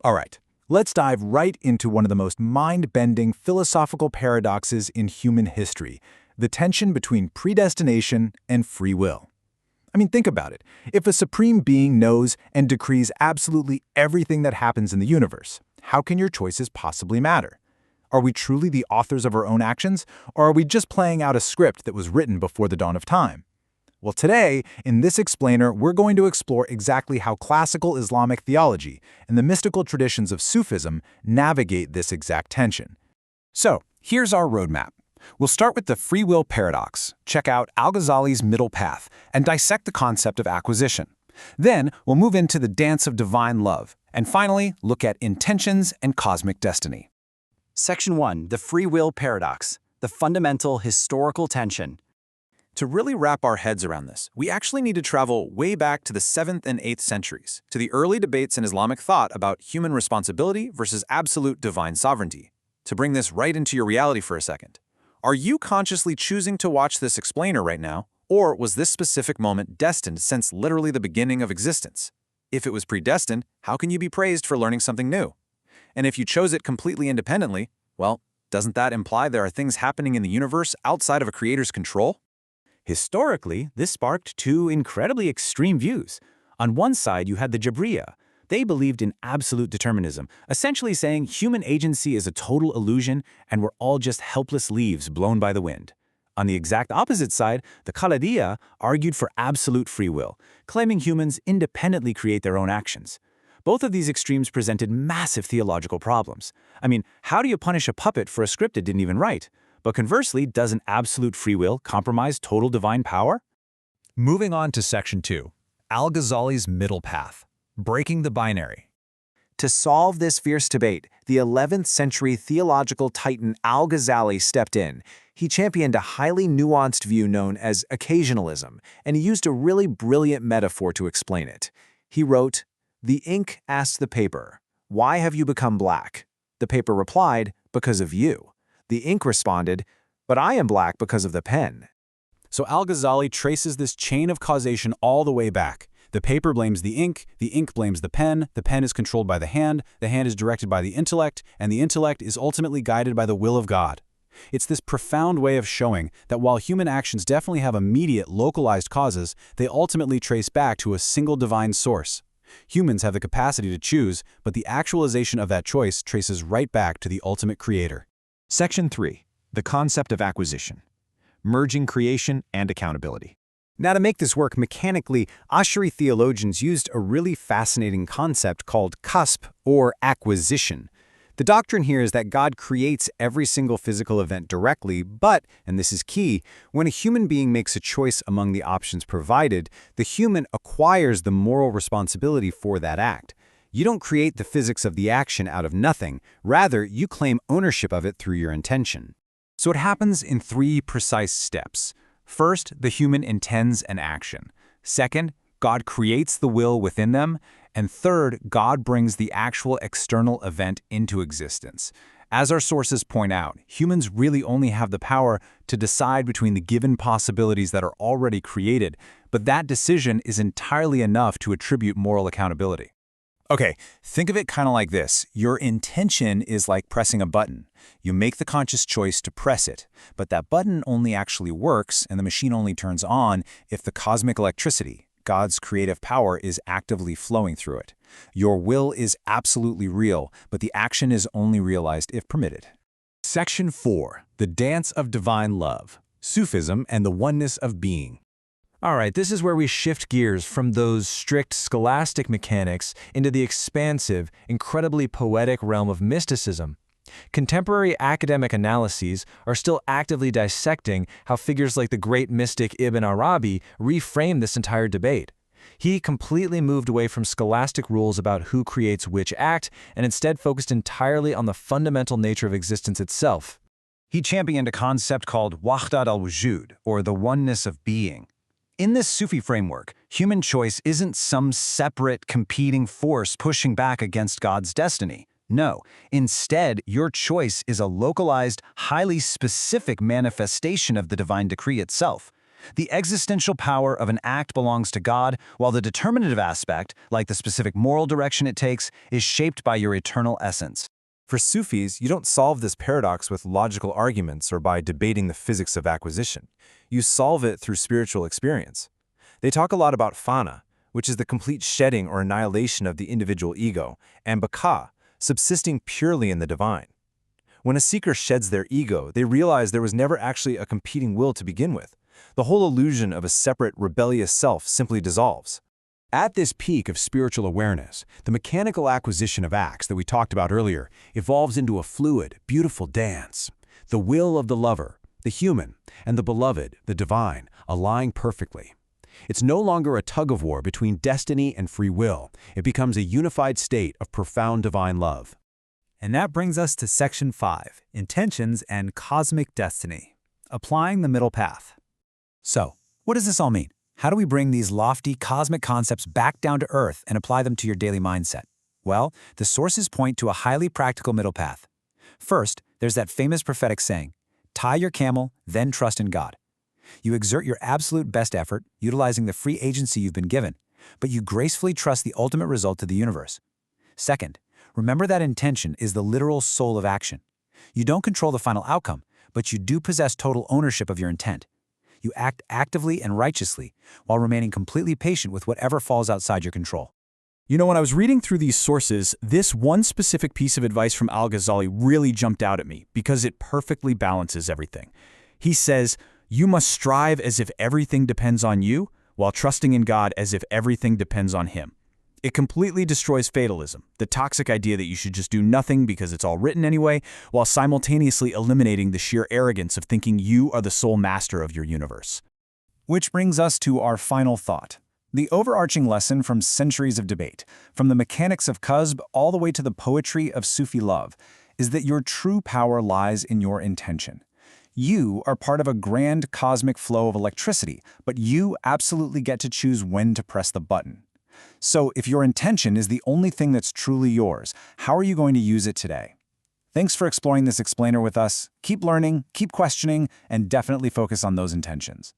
All right, let's dive right into one of the most mind-bending philosophical paradoxes in human history, the tension between predestination and free will. I mean, think about it. If a supreme being knows and decrees absolutely everything that happens in the universe, how can your choices possibly matter? Are we truly the authors of our own actions, or are we just playing out a script that was written before the dawn of time? Well, today, in this explainer, we're going to explore exactly how classical Islamic theology and the mystical traditions of Sufism navigate this exact tension. So, here's our roadmap. We'll start with the free will paradox, check out Al-Ghazali's middle path, and dissect the concept of acquisition. Then, we'll move into the dance of divine love, and finally, look at intentions and cosmic destiny. Section 1. The free will paradox, the fundamental historical tension. To really wrap our heads around this, we actually need to travel way back to the 7th and 8th centuries, to the early debates in Islamic thought about human responsibility versus absolute divine sovereignty. To bring this right into your reality for a second, are you consciously choosing to watch this explainer right now, or was this specific moment destined since literally the beginning of existence? If it was predestined, how can you be praised for learning something new? And if you chose it completely independently, well, doesn't that imply there are things happening in the universe outside of a creator's control? Historically, this sparked two incredibly extreme views. On one side, you had the Jabriya. They believed in absolute determinism, essentially saying human agency is a total illusion and we're all just helpless leaves blown by the wind. On the exact opposite side, the Khalidiyya argued for absolute free will, claiming humans independently create their own actions. Both of these extremes presented massive theological problems. I mean, how do you punish a puppet for a script it didn't even write? But conversely, doesn't absolute free will compromise total divine power? Moving on to Section 2, Al-Ghazali's middle path, breaking the binary. To solve this fierce debate, the 11th century theological titan Al-Ghazali stepped in. He championed a highly nuanced view known as occasionalism, and he used a really brilliant metaphor to explain it. He wrote, "The ink asked the paper, 'Why have you become black?' The paper replied, 'Because of you.' The ink responded, 'But I am black because of the pen.'" So Al-Ghazali traces this chain of causation all the way back. The paper blames the ink blames the pen is controlled by the hand is directed by the intellect is ultimately guided by the will of God. It's this profound way of showing that while human actions definitely have immediate, localized causes, they ultimately trace back to a single divine source. Humans have the capacity to choose, but the actualization of that choice traces right back to the ultimate creator. Section 3. The concept of acquisition, merging creation and accountability. Now, to make this work mechanically, Ash'ari theologians used a really fascinating concept called kasb, or acquisition. The doctrine here is that God creates every single physical event directly, but, and this is key, when a human being makes a choice among the options provided, the human acquires the moral responsibility for that act. You don't create the physics of the action out of nothing. Rather, you claim ownership of it through your intention. So it happens in 3 precise steps. First, the human intends an action. Second, God creates the will within them. And third, God brings the actual external event into existence. As our sources point out, humans really only have the power to decide between the given possibilities that are already created, but that decision is entirely enough to attribute moral accountability. Okay, think of it kind of like this. Your intention is like pressing a button. You make the conscious choice to press it, but that button only actually works and the machine only turns on if the cosmic electricity, God's creative power, is actively flowing through it. Your will is absolutely real, but the action is only realized if permitted. Section 4. The dance of divine love, Sufism and the oneness of being. All right, this is where we shift gears from those strict scholastic mechanics into the expansive, incredibly poetic realm of mysticism. Contemporary academic analyses are still actively dissecting how figures like the great mystic Ibn Arabi reframe this entire debate. He completely moved away from scholastic rules about who creates which act and instead focused entirely on the fundamental nature of existence itself. He championed a concept called wahdat al-wujud, or the oneness of being. In this Sufi framework, human choice isn't some separate, competing force pushing back against God's destiny. No, instead, your choice is a localized, highly specific manifestation of the divine decree itself. The existential power of an act belongs to God, while the determinative aspect, like the specific moral direction it takes, is shaped by your eternal essence. For Sufis, you don't solve this paradox with logical arguments or by debating the physics of acquisition. You solve it through spiritual experience. They talk a lot about fana, which is the complete shedding or annihilation of the individual ego, and baka, subsisting purely in the divine. When a seeker sheds their ego, they realize there was never actually a competing will to begin with. The whole illusion of a separate, rebellious self simply dissolves. At this peak of spiritual awareness, the mechanical acquisition of acts that we talked about earlier evolves into a fluid, beautiful dance. The will of the lover, the human, and the beloved, the divine, align perfectly. It's no longer a tug-of-war between destiny and free will. It becomes a unified state of profound divine love. And that brings us to Section 5, Intentions and Cosmic Destiny, applying the middle path. So, what does this all mean? How do we bring these lofty cosmic concepts back down to earth and apply them to your daily mindset? Well, the sources point to a highly practical middle path. First, there's that famous prophetic saying, "Tie your camel, then trust in God." You exert your absolute best effort, utilizing the free agency you've been given, but you gracefully trust the ultimate result of the universe. Second, remember that intention is the literal soul of action. You don't control the final outcome, but you do possess total ownership of your intent. You act actively and righteously, while remaining completely patient with whatever falls outside your control. You know, when I was reading through these sources, this one specific piece of advice from Al-Ghazali really jumped out at me because it perfectly balances everything. He says, you must strive as if everything depends on you, while trusting in God as if everything depends on Him. It completely destroys fatalism, the toxic idea that you should just do nothing because it's all written anyway, while simultaneously eliminating the sheer arrogance of thinking you are the sole master of your universe. Which brings us to our final thought. The overarching lesson from centuries of debate, from the mechanics of kasb all the way to the poetry of Sufi love, is that your true power lies in your intention. You are part of a grand cosmic flow of electricity, but you absolutely get to choose when to press the button. So if your intention is the only thing that's truly yours, how are you going to use it today? Thanks for exploring this explainer with us. Keep learning, keep questioning, and definitely focus on those intentions.